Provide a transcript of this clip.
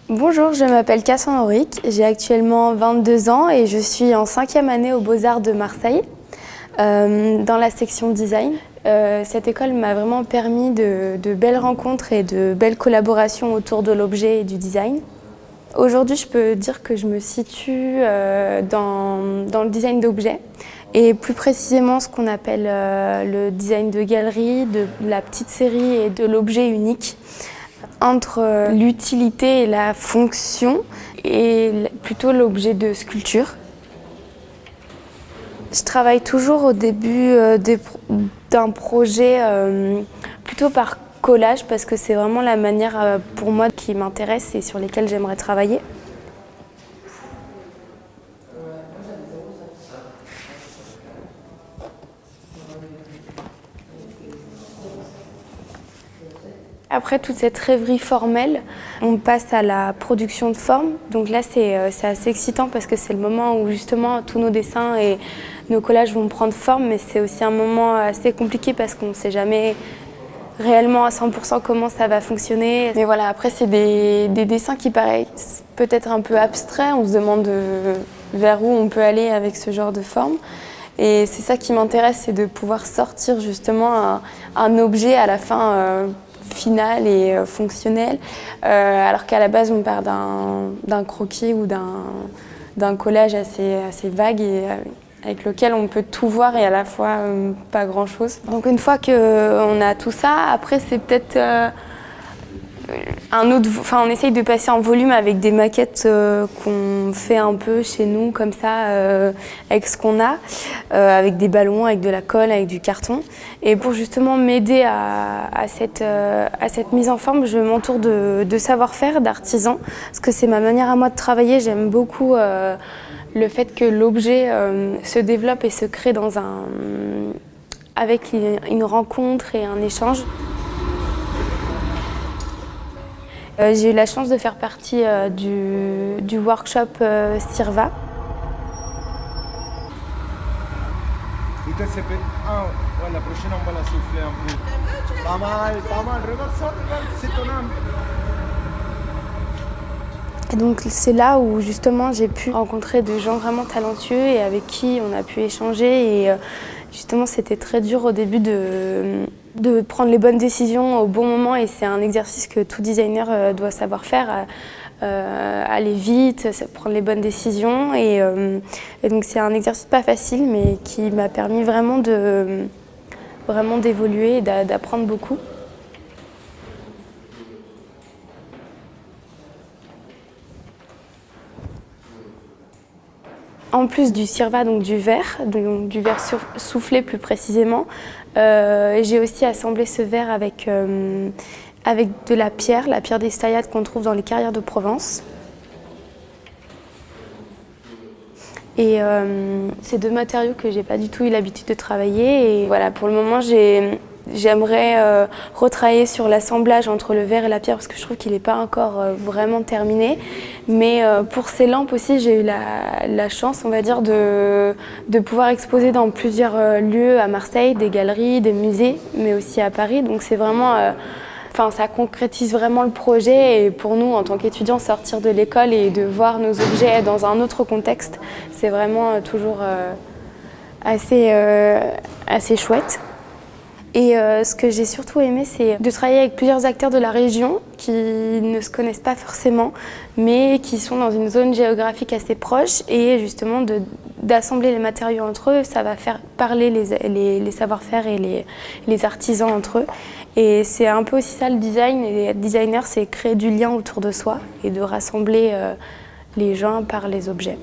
Bonjour, je m'appelle Cassandre Auric, j'ai actuellement 22 ans et je suis en 5e année aux Beaux-Arts de Marseille, dans la section design. Cette école m'a vraiment permis de belles rencontres et de belles collaborations autour de l'objet et du design. Aujourd'hui, je peux dire que je me situe dans le design d'objets et plus précisément ce qu'on appelle le design de galerie, de la petite série et de l'objet unique. Entre l'utilité et la fonction et plutôt l'objet de sculpture. Je travaille toujours au début d'un projet plutôt par collage parce que c'est vraiment la manière pour moi qui m'intéresse et sur lesquelles j'aimerais travailler. Après toute cette rêverie formelle, on passe à la production de forme. Donc là, c'est assez excitant parce que c'est le moment où justement tous nos dessins et nos collages vont prendre forme, mais c'est aussi un moment assez compliqué parce qu'on ne sait jamais réellement à 100% comment ça va fonctionner. Mais voilà, après, c'est des dessins qui paraissent peut-être un peu abstraits. On se demande vers où on peut aller avec ce genre de forme. Et c'est ça qui m'intéresse, c'est de pouvoir sortir justement un objet à la fin final et fonctionnel, alors qu'à la base on part d'un croquis ou d'un collage assez vague et avec lequel on peut tout voir et à la fois pas grand chose. Donc une fois qu'on a tout ça, après c'est peut-être on essaye de passer en volume avec des maquettes qu'on fait un peu chez nous comme ça, avec ce qu'on a, avec des ballons, avec de la colle, avec du carton. Et pour justement m'aider à cette mise en forme, je m'entoure de savoir-faire, d'artisans, parce que c'est ma manière à moi de travailler. J'aime beaucoup le fait que l'objet se développe et se crée avec une rencontre et un échange. J'ai eu la chance de faire partie du workshop Sirva. La prochaine on va la souffler un peu. Pas mal, regarde ça, c'est étonnant. Et donc c'est là où justement j'ai pu rencontrer des gens vraiment talentueux et avec qui on a pu échanger et justement c'était très dur au début de prendre les bonnes décisions au bon moment et c'est un exercice que tout designer doit savoir faire, aller vite, prendre les bonnes décisions et donc c'est un exercice pas facile mais qui m'a permis vraiment d'évoluer et d'apprendre beaucoup. En plus du Sirva, donc du verre soufflé plus précisément, j'ai aussi assemblé ce verre avec de la pierre des Stayades qu'on trouve dans les carrières de Provence. Et c'est deux matériaux que j'ai pas du tout eu l'habitude de travailler. Et voilà, pour le moment, j'aimerais retravailler sur l'assemblage entre le verre et la pierre parce que je trouve qu'il n'est pas encore vraiment terminé. Mais pour ces lampes aussi, j'ai eu la chance, on va dire, de pouvoir exposer dans plusieurs lieux à Marseille, des galeries, des musées, mais aussi à Paris. Donc c'est vraiment, ça concrétise vraiment le projet. Et pour nous, en tant qu'étudiants, sortir de l'école et de voir nos objets dans un autre contexte, c'est vraiment toujours assez chouette. Et ce que j'ai surtout aimé, c'est de travailler avec plusieurs acteurs de la région qui ne se connaissent pas forcément, mais qui sont dans une zone géographique assez proche et justement d'assembler les matériaux entre eux, ça va faire parler les savoir-faire et les artisans entre eux. Et c'est un peu aussi ça le design, et être designer, c'est créer du lien autour de soi et de rassembler les gens par les objets.